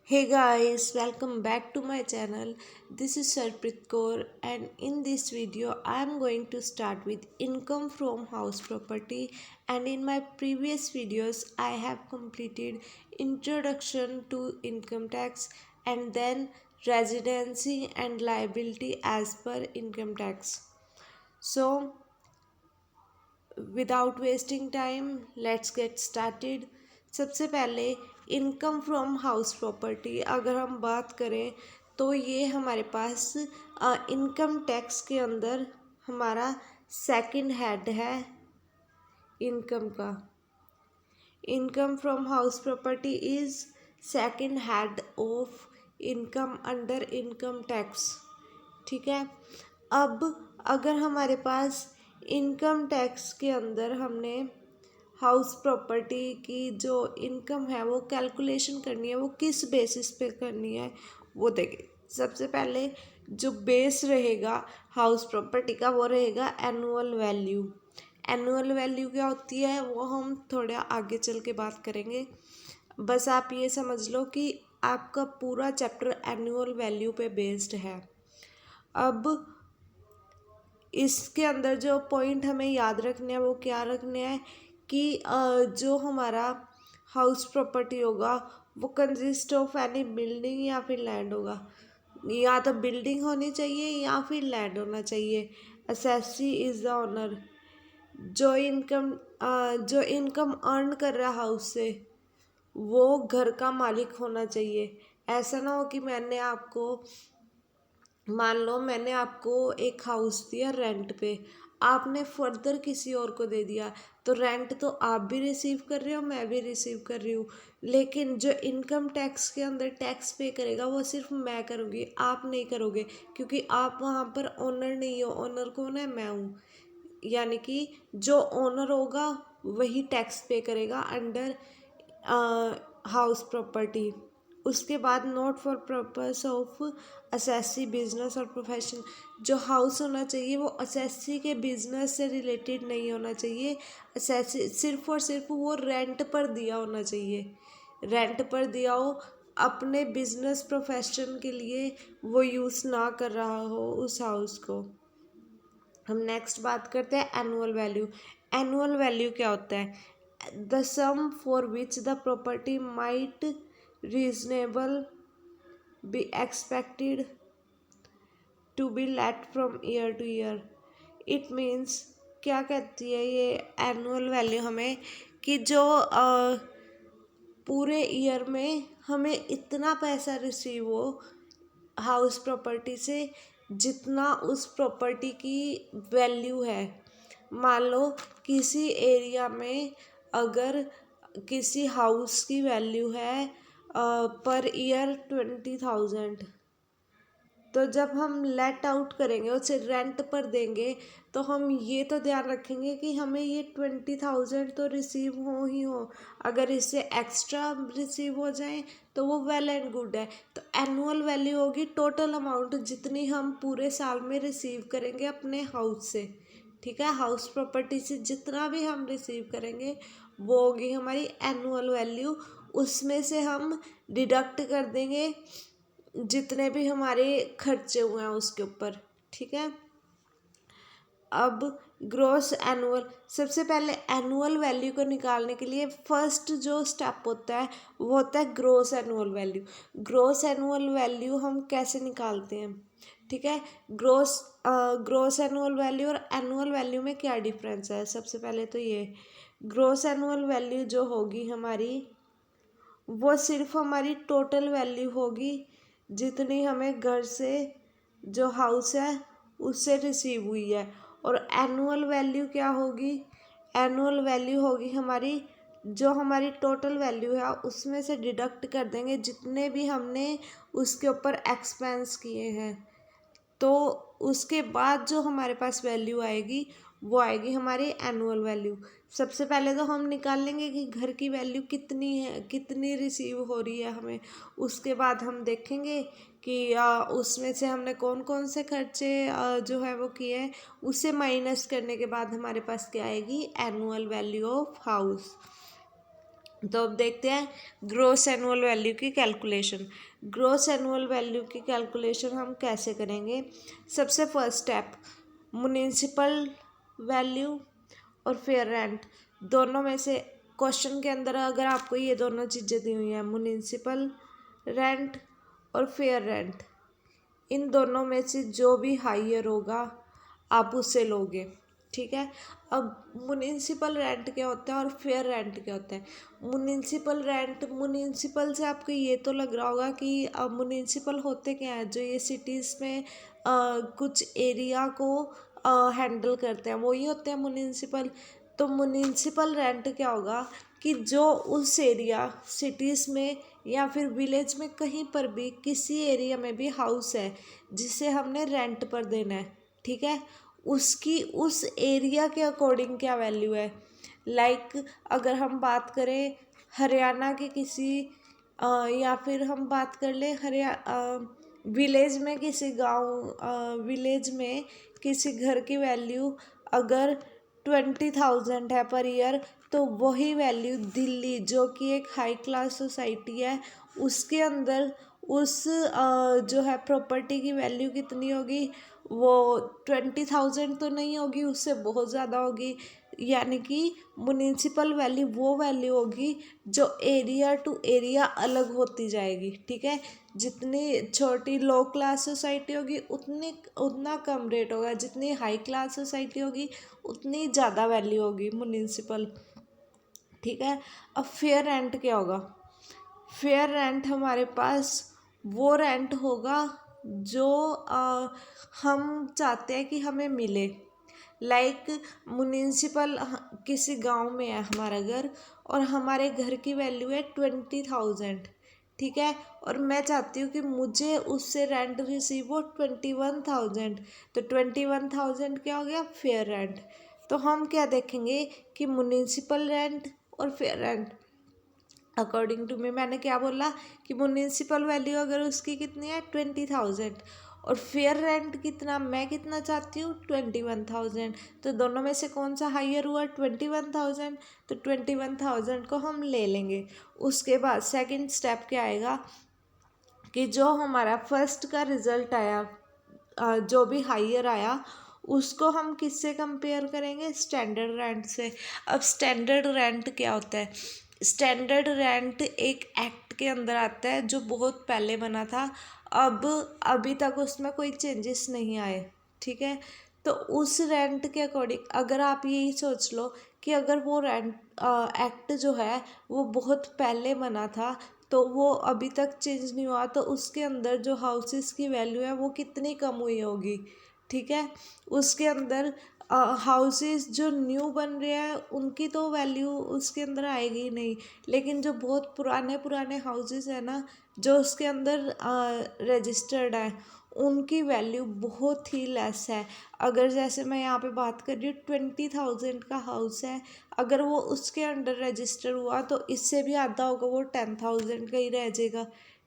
Hey guys, welcome back to my channel. This is Sarpreet Kaur, and in this video I am going to start with income from house property, and in my previous videos I have completed introduction to income tax and then residency and liability as per income tax. So without wasting time let's get started. सबसे पहले income from house property अगर हम बात करें तो ये हमारे पास income tax के अंदर हमारा सेकंड हेड है इनकम का। Income from house property is second head of income under income tax. ठीक है। अब अगर हमारे पास इनकम टैक्स के अंदर हमने हाउस प्रॉपर्टी की जो इनकम है वो कैलकुलेशन करनी है, वो किस बेसिस पे करनी है वो देखें। सबसे पहले जो बेस रहेगा हाउस प्रॉपर्टी का वो रहेगा एनुअल वैल्यू। एनुअल वैल्यू क्या होती है वो हम थोड़ा आगे चल के बात करेंगे। बस आप ये समझ लो कि आपका पूरा चैप्टर एनुअल वैल्यू पे बेस्ड है। अब इसके अंदर जो पॉइंट हमें याद रखने हैं वो क्या रखने हैं कि जो हमारा हाउस प्रॉपर्टी होगा वो कंसिस्ट ऑफ एनी बिल्डिंग या फिर लैंड होगा। या तो बिल्डिंग होनी चाहिए या फिर लैंड होना चाहिए। Assessee is the owner. जो इनकम अर्न कर रहा है हाउस से वो घर का मालिक होना चाहिए। ऐसा ना हो कि मान लो मैंने आपको एक हाउस दिया रेंट पे, आपने फर्दर किसी और को दे दिया, तो रेंट तो आप भी रिसीव कर रहे हो, मैं भी रिसीव कर रही हूँ, लेकिन जो इनकम टैक्स के अंदर टैक्स पे करेगा वो सिर्फ मैं करूँगी, आप नहीं करोगे, क्योंकि आप वहाँ पर ओनर नहीं हो। ओनर कौन है? मैं हूँ। यानी कि जो ओनर होगा वही टैक्स पे करेगा अंडर हाउस प्रॉपर्टी। उसके बाद not for purpose of assessee business और प्रोफेशन। जो हाउस होना चाहिए वो असेसी के बिजनेस से रिलेटेड नहीं होना चाहिए। असेसी सिर्फ और सिर्फ वो रेंट पर दिया होना चाहिए। रेंट पर दिया हो, अपने बिजनेस प्रोफेशन के लिए वो यूज़ ना कर रहा हो उस हाउस को। हम नेक्स्ट बात करते हैं एनुअल वैल्यू। एनुअल वैल्यू क्या होता है? The sum for which the property might reasonable be expected to be let from year to year. It means क्या कहती है ये एनुअल वैल्यू हमें कि जो पूरे ईयर में हमें इतना पैसा रिसीव हो हाउस प्रॉपर्टी से जितना उस प्रॉपर्टी की वैल्यू है। मान लो किसी एरिया में अगर किसी हाउस की वैल्यू है पर ईयर 20,000, तो जब हम लेट आउट करेंगे उसे रेंट पर देंगे तो हम ये तो ध्यान रखेंगे कि हमें ये 20,000 तो रिसीव हो ही हो। अगर इससे एक्स्ट्रा रिसीव हो जाए तो वो वेल एंड गुड है। तो एनुअल वैल्यू होगी टोटल अमाउंट जितनी हम पूरे साल में रिसीव करेंगे अपने हाउस से। ठीक है। हाउस प्रॉपर्टी से जितना भी हम रिसीव करेंगे वो होगी हमारी एनुअल वैल्यू। उसमें से हम डिडक्ट कर देंगे जितने भी हमारे खर्चे हुए हैं उसके ऊपर। ठीक है। अब ग्रॉस एनुअल, सबसे पहले एनुअल वैल्यू को निकालने के लिए फर्स्ट जो स्टेप होता है वो होता है gross annual value. Gross annual value हम कैसे निकालते हैं? ठीक है। ग्रॉस एनुअल वैल्यू और एनुअल वैल्यू में क्या डिफरेंस है? सबसे पहले तो ये ग्रॉस एनुअल वैल्यू जो होगी हमारी वो सिर्फ हमारी टोटल वैल्यू होगी जितनी हमें घर से जो हाउस है उससे रिसीव हुई है। और एनुअल वैल्यू क्या होगी? एनुअल वैल्यू होगी हमारी जो हमारी टोटल वैल्यू है उसमें से डिडक्ट कर देंगे जितने भी हमने उसके ऊपर एक्सपेंस किए हैं। तो उसके बाद जो हमारे पास वैल्यू आएगी वो आएगी हमारी एनुअल वैल्यू। सबसे पहले तो हम निकाल लेंगे कि घर की वैल्यू कितनी है, कितनी रिसीव हो रही है हमें। उसके बाद हम देखेंगे कि उसमें से हमने कौन कौन से खर्चे जो है वो किए हैं। उसे माइनस करने के बाद हमारे पास क्या आएगी? Annual value of house. तो अब देखते हैं ग्रॉस एनुअल वैल्यू की कैलकुलेशन। ग्रॉस एनुअल वैल्यू की कैलकुलेशन हम कैसे करेंगे? सबसे फर्स्ट स्टेप, म्युनिसिपल वैल्यू और फेयर रेंट दोनों में से क्वेश्चन के अंदर अगर आपको ये दोनों चीज़ें दी हुई हैं, म्युनिसिपल रेंट और फेयर रेंट, इन दोनों में से जो भी हाईयर होगा आप उससे लोगे। ठीक है। अब म्युनिसिपल रेंट क्या होता है और फेयर रेंट क्या होता है? म्युनिसिपल रेंट, म्युनिसिपल से आपको ये तो लग रहा होगा कि अब म्युनिसिपल होते क्या हैं, जो ये सिटीज़ में कुछ एरिया को हैंडल करते हैं, वही होते हैं म्युनिसिपल। तो म्युनिसिपल रेंट क्या होगा कि जो उस एरिया सिटीज़ में या फिर विलेज में कहीं पर भी किसी एरिया में भी हाउस है जिसे हमने रेंट पर देना है, ठीक है, उसकी उस एरिया के अकॉर्डिंग क्या वैल्यू है। लाइक अगर हम बात करें हरियाणा के किसी या फिर हम बात कर ले विलेज में किसी गांव विलेज में किसी घर की वैल्यू अगर 20,000 है पर ईयर, तो वही वैल्यू दिल्ली जो कि एक हाई क्लास सोसाइटी है उसके अंदर उस जो है प्रॉपर्टी की वैल्यू कितनी होगी? वो 20,000 तो नहीं होगी, उससे बहुत ज़्यादा होगी। यानी कि म्युनिसिपल वैल्यू वो वैल्यू होगी जो एरिया टू एरिया अलग होती जाएगी। ठीक है। जितनी छोटी लो क्लास सोसाइटी होगी उतना कम रेट होगा, जितनी हाई क्लास सोसाइटी होगी उतनी ज़्यादा वैल्यू होगी म्युनिसिपल। ठीक है। अब फेयर रेंट क्या होगा? फेयर रेंट हमारे पास वो रेंट होगा जो हम चाहते हैं कि हमें मिले। लाइक म्युनिसिपल किसी गांव में है हमारा घर और हमारे घर की वैल्यू है 20,000, ठीक है, और मैं चाहती हूँ कि मुझे उससे रेंट रिसीव हो 21,000। तो 21,000 क्या हो गया? Fair rent. तो हम क्या देखेंगे कि म्युनिसिपल रेंट और fair rent according to me, मैंने क्या बोला कि म्युनिसिपल वैल्यू अगर उसकी कितनी है 20,000 और फेयर रेंट कितना, मैं कितना चाहती हूँ 21,000। तो दोनों में से कौन सा हाइयर हुआ? 21,000। तो 21,000 को हम ले लेंगे। उसके बाद सेकंड स्टेप क्या आएगा कि जो हमारा फर्स्ट का रिजल्ट आया जो भी हाइयर आया उसको हम किससे कंपेयर करेंगे? स्टैंडर्ड रेंट से। अब स्टैंडर्ड रेंट क्या होता है? स्टैंडर्ड रेंट एक एक्ट के अंदर आता है जो बहुत पहले बना था, अब अभी तक उसमें कोई चेंजेस नहीं आए। ठीक है। तो उस रेंट के अकॉर्डिंग अगर आप यही सोच लो कि अगर वो रेंट एक्ट जो है वो बहुत पहले बना था तो वो अभी तक चेंज नहीं हुआ, तो उसके अंदर जो हाउसेस की वैल्यू है वो कितनी कम हुई होगी। ठीक है। उसके अंदर हाउसेस जो न्यू बन रहे हैं उनकी तो वैल्यू उसके अंदर आएगी ही नहीं, लेकिन जो बहुत पुराने पुराने हाउसेस है ना जो उसके अंदर रजिस्टर्ड है उनकी वैल्यू बहुत ही लेस है। अगर जैसे मैं यहाँ पे बात कर रही हूँ 20,000 का हाउस है, अगर वो उसके अंडर रजिस्टर हुआ तो इससे भी आधा होगा, वो 10,000 का ही रह जाएगा।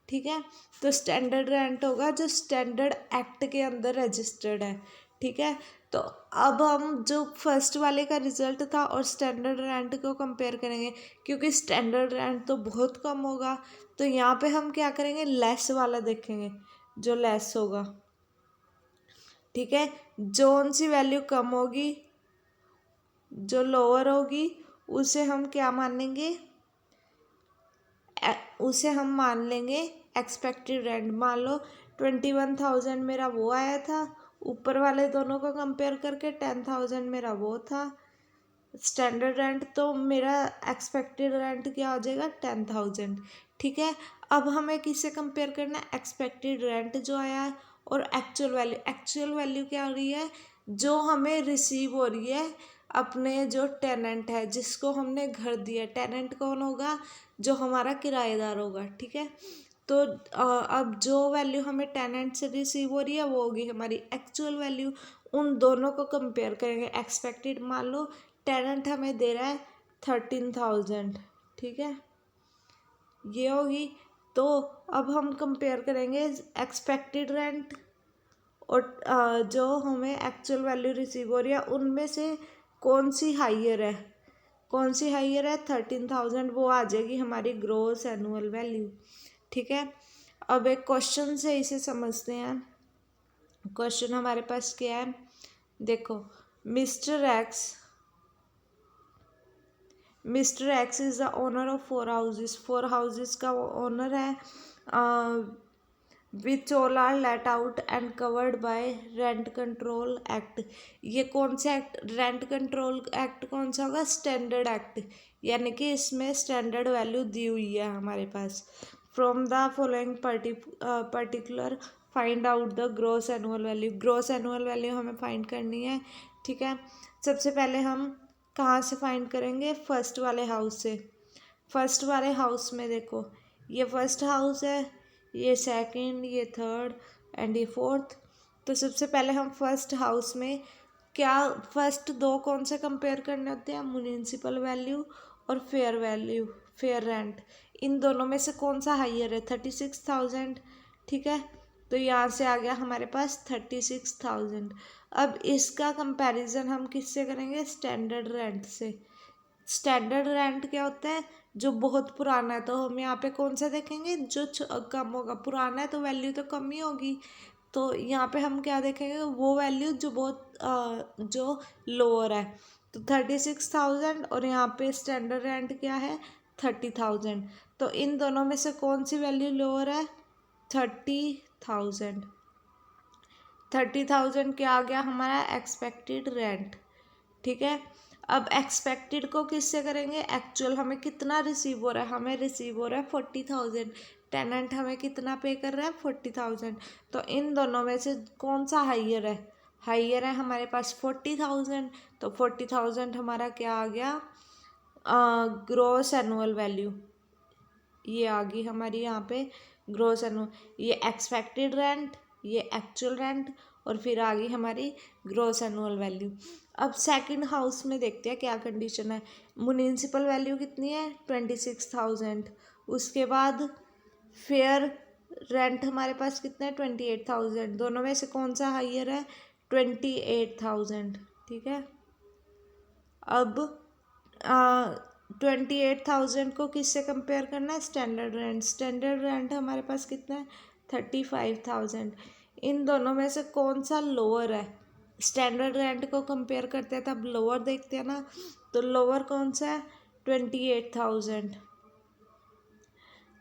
ठीक है। तो स्टैंडर्ड रेंट होगा जो स्टैंडर्ड एक्ट के अंदर रजिस्टर्ड है। ठीक है। तो अब हम जो फर्स्ट वाले का रिजल्ट था और स्टैंडर्ड रेंट को कंपेयर करेंगे, क्योंकि स्टैंडर्ड रेंट तो बहुत कम होगा तो यहाँ पे हम क्या करेंगे? लेस वाला देखेंगे जो लेस होगा। ठीक है। जोन सी वैल्यू कम होगी, जो लोअर होगी उसे हम क्या मानेंगे? उसे हम मान लेंगे एक्सपेक्टेड रेंट। मान लो 21,000 मेरा वो आया था, ऊपर वाले दोनों को कंपेयर करके 10,000 मेरा वो था स्टैंडर्ड रेंट, तो मेरा एक्सपेक्टेड रेंट क्या हो जाएगा? 10,000। ठीक है। अब हमें किससे कंपेयर करना है? एक्सपेक्टेड रेंट जो आया है और एक्चुअल वैल्यू। एक्चुअल वैल्यू क्या हो रही है? जो हमें रिसीव हो रही है अपने जो टेनेंट है जिसको हमने घर दिया। टेनेंट कौन होगा? जो हमारा किराएदार होगा। ठीक है। तो अब जो वैल्यू हमें टेनेंट से रिसीव हो रही है वो होगी हमारी एक्चुअल वैल्यू। उन दोनों को कंपेयर करेंगे। एक्सपेक्टेड, मान लो टेनेंट हमें दे रहा है 13,000, ठीक है, ये होगी। तो अब हम कंपेयर करेंगे एक्सपेक्टेड रेंट और जो हमें एक्चुअल वैल्यू रिसीव हो रही है उनमें से कौन सी हाइयर है। कौन सी हाइयर है, 13,000, वो आ जाएगी हमारी ग्रॉस एनुअल वैल्यू। ठीक है, अब एक क्वेश्चन से इसे समझते हैं। क्वेश्चन हमारे पास क्या है, देखो, mister X is the owner of 4 houses, 4 houses का वो ओनर है, which all are let out and covered by rent control act. ये कौन सा एक्ट, रेंट कंट्रोल एक्ट कौन सा होगा, स्टैंडर्ड एक्ट, यानी कि इसमें स्टैंडर्ड वैल्यू दी हुई है हमारे पास। From the following particular find out the gross annual value, gross annual value हमें फाइंड करनी है। ठीक है, सबसे पहले हम कहाँ से फाइंड करेंगे, फर्स्ट वाले हाउस से। फर्स्ट वाले हाउस में देखो, ये फर्स्ट हाउस है, ये सेकंड, ये थर्ड एंड ये फोर्थ। तो सबसे पहले हम फर्स्ट हाउस में क्या, फर्स्ट दो कौन से कंपेयर करने होते हैं, म्युनिसिपल वैल्यू और फेयर वैल्यू, फेयर रेंट। इन दोनों में से कौन सा हाइयर है, 36,000। ठीक है, तो यहाँ से आ गया हमारे पास 36,000। अब इसका कंपैरिजन हम किससे करेंगे, स्टैंडर्ड रेंट से। स्टैंडर्ड रेंट क्या होता है, जो बहुत पुराना है, तो हम यहाँ पे कौन सा देखेंगे, जो कम होगा, पुराना है तो वैल्यू तो कम ही होगी, तो यहाँ पे हम क्या देखेंगे, वो वैल्यू जो बहुत जो लोअर है। तो 36,000 और यहाँ पे स्टैंडर्ड रेंट क्या है, 30,000। तो इन दोनों में से कौन सी वैल्यू लोअर है, 30,000। 30,000 क्या आ गया हमारा, एक्सपेक्टेड रेंट। ठीक है, अब एक्सपेक्टेड को किससे करेंगे, एक्चुअल हमें कितना रिसीव हो रहा है, हमें रिसीव हो रहा है 40,000, टेनेंट हमें कितना पे कर रहा है, 40,000। तो इन दोनों में से कौन सा हाइयर है, हाइयर है हमारे पास 40,000। तो 40,000 हमारा क्या आ गया, ग्रॉस एनुअल वैल्यू, ये आ गई हमारी यहाँ पे ग्रॉस एनुअल, ये एक्सपेक्टेड रेंट, ये एक्चुअल रेंट, और फिर आ गई हमारी ग्रॉस एनुअल वैल्यू। अब सेकंड हाउस में देखते हैं क्या कंडीशन है। म्युनिसिपल वैल्यू कितनी है, 26,000। उसके बाद फेयर रेंट हमारे पास कितना है, 28,000। दोनों में से कौन सा हाइयर है, 28,000। ठीक है, अब 28,000 को किससे कंपेयर करना है, स्टैंडर्ड रेंट। स्टैंडर्ड रेंट हमारे पास कितना है, 35,000। इन दोनों में से कौन सा लोअर है, स्टैंडर्ड रेंट को कंपेयर करते हैं तब लोअर देखते हैं ना, तो लोअर कौन सा है, 28,000।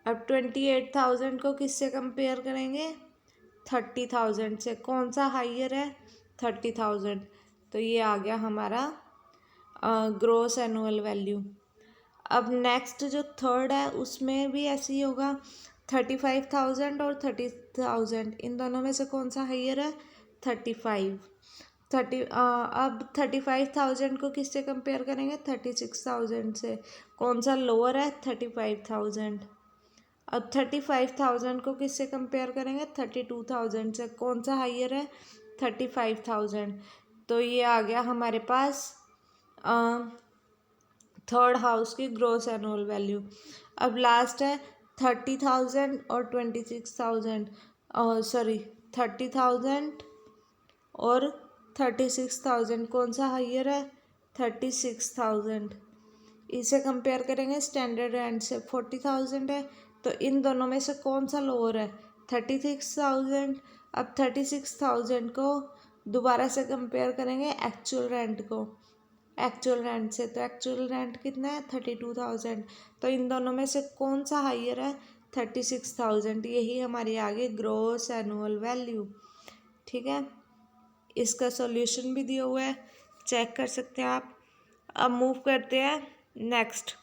अब 28,000 को किससे कंपेयर करेंगे, 30,000 से, कौन सा हाइयर है, 30,000। तो ये आ गया हमारा ग्रॉस एनुअल वैल्यू। अब नेक्स्ट जो थर्ड है उसमें भी ऐसे ही होगा, 35,000 और 30,000, इन दोनों में से कौन सा हाइयर है, 35। अब 35,000 को किससे कंपेयर करेंगे, 36,000 से, कौन सा लोअर है, 35,000। अब 35,000 को किससे कंपेयर करेंगे, 32,000 से, कौन सा हाइयर है, 35,000। तो ये आ गया हमारे पास थर्ड हाउस की ग्रॉस एनुअल वैल्यू। अब लास्ट है 30,000 और 26,000, सॉरी 30,000 और 36,000, कौन सा हाइयर है, 36,000। इसे कंपेयर करेंगे स्टैंडर्ड रेंट से, 40,000 है, तो इन दोनों में से कौन सा लोअर है, 36,000। अब 36,000 को दोबारा से कंपेयर करेंगे एक्चुअल रेंट को, एक्चुअल रेंट से, तो एक्चुअल रेंट कितना है, 32,000। तो इन दोनों में से कौन सा हाइयर है, 36,000। यही हमारी आगे ग्रॉस एनुअल वैल्यू। ठीक है, इसका सॉल्यूशन भी दिया हुआ है, चेक कर सकते हैं आप। अब मूव करते हैं नेक्स्ट।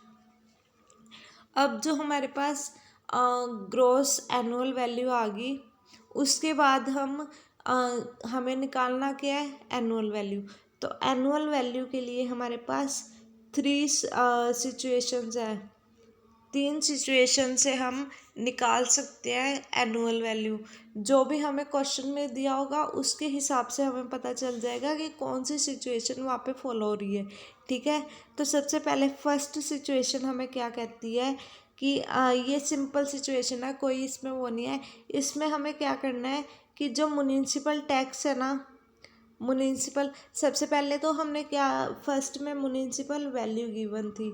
अब जो हमारे पास ग्रॉस एनुअल वैल्यू आ गई, उसके बाद हमें निकालना क्या है, एनुअल वैल्यू। तो एनुअल वैल्यू के लिए हमारे पास 3 सिचुएशंस हैं, 3 सिचुएशन से हम निकाल सकते हैं एनुअल वैल्यू। जो भी हमें क्वेश्चन में दिया होगा उसके हिसाब से हमें पता चल जाएगा कि कौन सी सिचुएशन वहाँ पे फॉलो हो रही है। ठीक है, तो सबसे पहले फर्स्ट सिचुएशन हमें क्या कहती है कि ये सिंपल सिचुएशन है, कोई इसमें वो नहीं है। इसमें हमें क्या करना है कि जो म्युनिसिपल टैक्स है ना, म्युनिसिपल, सबसे पहले तो हमने क्या, फर्स्ट में म्युनिसिपल वैल्यू गिवन थी,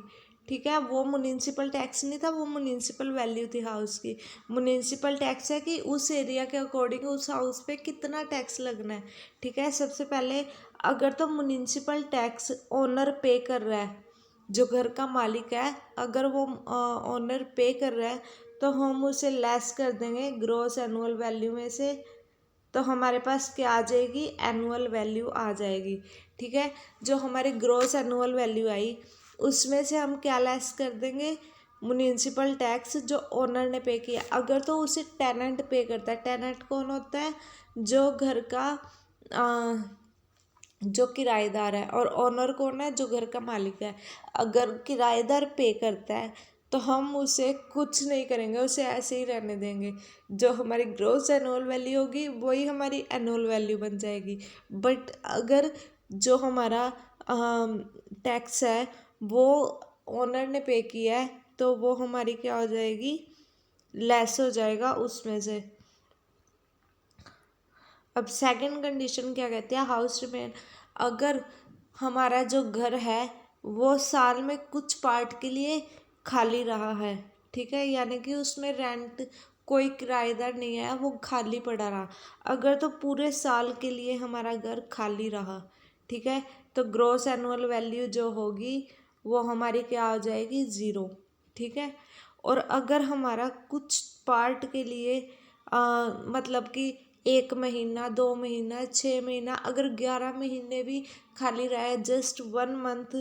ठीक है, वो म्युनिसिपल टैक्स नहीं था, वो म्युनिसिपल वैल्यू थी हाउस की। म्युनिसिपल टैक्स है कि उस एरिया के अकॉर्डिंग उस हाउस पे कितना टैक्स लगना है, ठीक है। सबसे पहले अगर तो म्युनिसिपल टैक्स ओनर पे कर रहा है, जो घर का मालिक है, अगर वो ओनर पे कर रहा है तो हम उसे लेस कर देंगे ग्रॉस एनुअल वैल्यू में से, तो हमारे पास क्या आ जाएगी, एनुअल वैल्यू आ जाएगी, ठीक है। जो हमारी ग्रॉस एनुअल वैल्यू आई उसमें से हम क्या लेस कर देंगे, म्युनिसिपल टैक्स जो ओनर ने पे किया। अगर तो उसे टेनेंट पे करता है, टेनेंट कौन होता है, जो घर का जो किराएदार है, और ओनर कौन है, जो घर का मालिक है। अगर किराएदार पे करता है तो हम उसे कुछ नहीं करेंगे, उसे ऐसे ही रहने देंगे, जो हमारी ग्रॉस एनुअल वैल्यू होगी वही हमारी एनुअल वैल्यू बन जाएगी। बट अगर जो हमारा टैक्स है वो ओनर ने पे किया है तो वो हमारी क्या हो जाएगी, लेस हो जाएगा उसमें से। अब सेकंड कंडीशन क्या कहती है, हाउस रिमेन, अगर हमारा जो घर है वो साल में कुछ पार्ट के लिए खाली रहा है, ठीक है, यानी कि उसमें रेंट कोई किराएदार नहीं है, वो खाली पड़ा रहा, अगर तो पूरे साल के लिए हमारा घर खाली रहा, ठीक है, तो ग्रॉस एनुअल वैल्यू जो होगी वो हमारी क्या हो जाएगी, ज़ीरो, ठीक है। और अगर हमारा कुछ पार्ट के लिए मतलब कि 1 महीना, 2 महीना, 6 महीना, अगर 11 महीने भी खाली रहा है, जस्ट 1 मंथ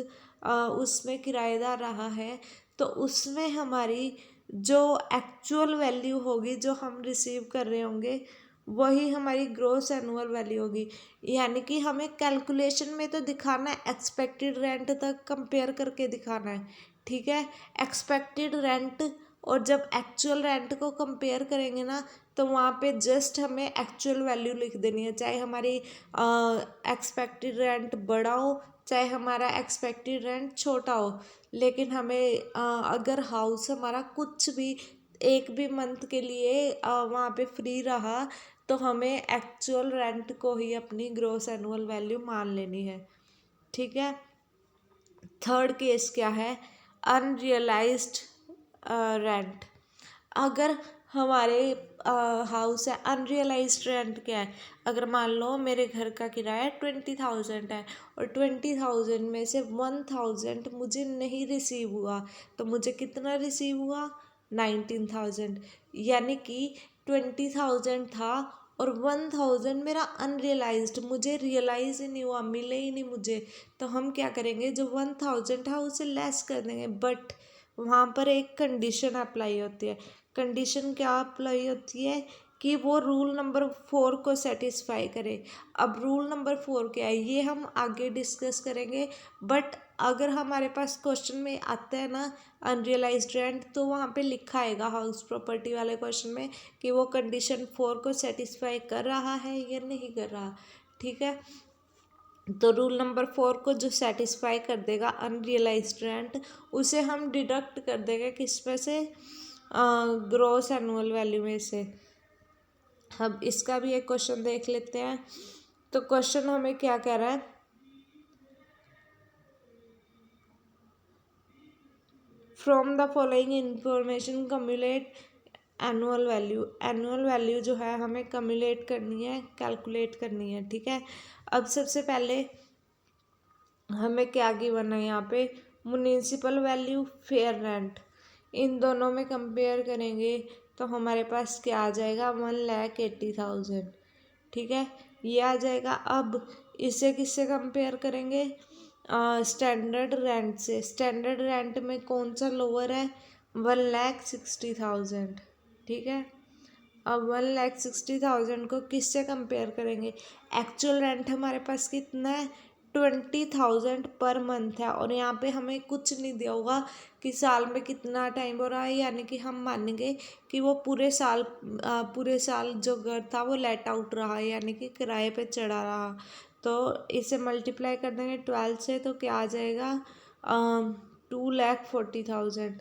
उसमें किराएदार रहा है, तो उसमें हमारी जो एक्चुअल वैल्यू होगी जो हम रिसीव कर रहे होंगे वही हमारी ग्रॉस एनुअल वैल्यू होगी। यानी कि हमें कैलकुलेशन में तो दिखाना है, एक्सपेक्टेड रेंट तक कंपेयर करके दिखाना है, ठीक है। एक्सपेक्टेड रेंट और जब एक्चुअल रेंट को कंपेयर करेंगे ना, तो वहाँ पे जस्ट हमें एक्चुअल वैल्यू लिख देनी है, चाहे हमारी एक्सपेक्टेड रेंट बड़ा हो चाहे हमारा एक्सपेक्टेड रेंट छोटा हो। लेकिन हमें अगर हाउस हमारा कुछ भी एक भी मंथ के लिए वहाँ पे फ्री रहा तो हमें एक्चुअल रेंट को ही अपनी ग्रॉस एनुअल वैल्यू मान लेनी है, ठीक है। थर्ड केस क्या है, अनरियलाइज्ड रेंट। अगर हमारे हाउस है, अनरियलाइज्ड रेंट क्या है, अगर मान लो मेरे घर का किराया 20,000 है और 20,000 में से 1,000 मुझे नहीं रिसीव हुआ, तो मुझे कितना रिसीव हुआ, 19,000, यानी कि 20,000 था और 1,000 मेरा अनरियलाइज्ड, मुझे रियलाइज ही नहीं हुआ, मिले ही नहीं मुझे, तो हम क्या करेंगे, जो 1,000 था उसे लेस कर देंगे। बट वहाँ पर एक कंडीशन अप्लाई होती है, कंडीशन क्या अप्लाई होती है कि वो रूल नंबर 4 को सेटिस्फाई करे। अब रूल नंबर 4 क्या है ये हम आगे डिस्कस करेंगे, बट अगर हमारे पास क्वेश्चन में आता है ना अनरियलाइज्ड रेंट, तो वहाँ पे लिखा आएगा हाउस प्रॉपर्टी वाले क्वेश्चन में कि वो कंडीशन 4 को सेटिस्फाई कर रहा है या नहीं कर रहा, ठीक है। तो रूल नंबर 4 को जो सेटिस्फाई कर देगा अनरियलाइज्ड रेंट, उसे हम डिडक्ट कर देंगे किस में से, ग्रॉस एनुअल वैल्यू में से। अब इसका भी एक क्वेश्चन देख लेते हैं। तो क्वेश्चन हमें क्या कह रहा है, from the following information calculate annual value. Annual value जो है हमें कम्युलेट करनी है, कैलकुलेट करनी है, ठीक है। अब सबसे पहले हमें क्या गिवन है यहाँ पे, म्युनिसिपल वैल्यू, फेयर रेंट, इन दोनों में कंपेयर करेंगे तो हमारे पास क्या आ जाएगा, 1,80,000, ठीक है, ये आ जाएगा। अब इसे किससे कंपेयर करेंगे, स्टैंडर्ड रेंट से। स्टैंडर्ड रेंट में कौन सा लोअर है, 1,60,000, ठीक है। अब 1,60,000 को किससे कंपेयर करेंगे, एक्चुअल रेंट हमारे पास कितना है, 20,000 पर मंथ है, और यहाँ पे हमें कुछ नहीं दिया होगा कि साल में कितना टाइम हो रहा है, यानी कि हम मानेंगे कि वो पूरे साल जो घर था वो लेट आउट रहा, यानी कि किराए पे चढ़ा रहा। तो इसे मल्टीप्लाई कर देंगे 12 से, तो क्या आ जाएगा, 2,40,000।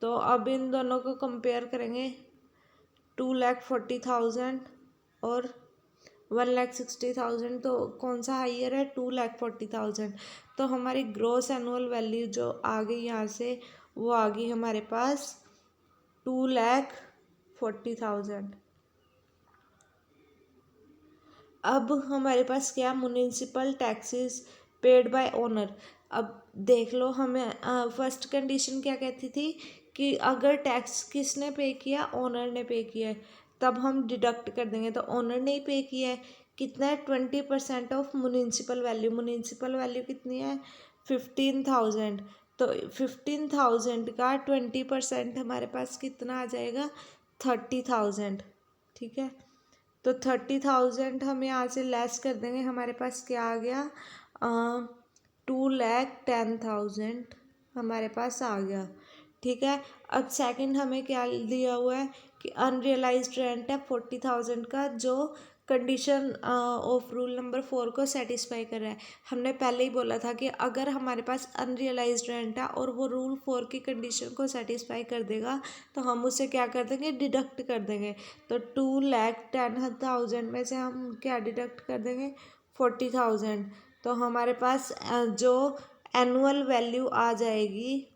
तो अब इन दोनों को कंपेयर करेंगे, 2,40,000 और 1,60,000, तो कौन सा हाइयर है, 2,40,000। तो हमारी ग्रॉस एनुअल वैल्यू जो आ गई यहाँ से, वो आ गई हमारे पास 2,40,000। अब हमारे पास क्या, municipal taxes paid by owner. अब देख लो, हमें फर्स्ट कंडीशन क्या कहती थी कि अगर टैक्स किसने पे किया, ओनर ने पे किया है, तब हम डिडक्ट कर देंगे। तो ओनर ने ही पे किया है, कितना है, 20% of municipal value. Municipal value कितनी है, 15,000। तो 15,000 का 20% हमारे पास कितना आ जाएगा, 30,000। ठीक है, तो 30,000 हम यहाँ से लेस कर देंगे, हमारे पास क्या आ गया, 2,10,000 हमारे पास आ गया। ठीक है, अब सेकंड हमें क्या दिया हुआ है कि अनरियलाइज्ड रेंट है 40,000 का, जो कंडीशन ऑफ रूल नंबर 4 को सेटिस्फाई कर रहा है। हमने पहले ही बोला था कि अगर हमारे पास अनरियलाइज्ड रेंट है और वो रूल 4 की कंडीशन को सेटिस्फाई कर देगा, तो हम उसे क्या कर देंगे, डिडक्ट कर देंगे। तो 2,10,000 में से हम क्या डिडक्ट कर देंगे, 40,000। तो हमारे पास जो एनुअल वैल्यू आ जाएगी,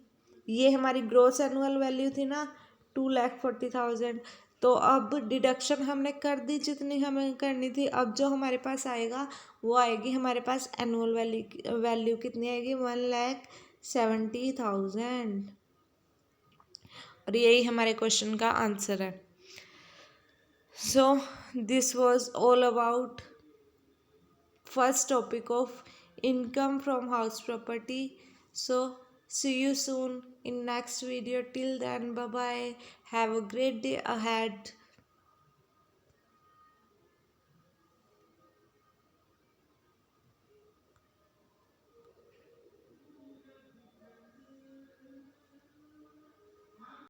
ये हमारी ग्रोस एनुअल वैल्यू थी ना, 2,40,000। तो अब डिडक्शन हमने कर दी जितनी हमें करनी थी। अब जो हमारे पास आएगा वो आएगी हमारे पास एनुअल वैल्यू कितनी आएगी, 1,70,000। और यही हमारे क्वेश्चन का आंसर है। So this was all about first topic of income from house property. So see you soon in next video. Till then, bye bye, have a great day ahead.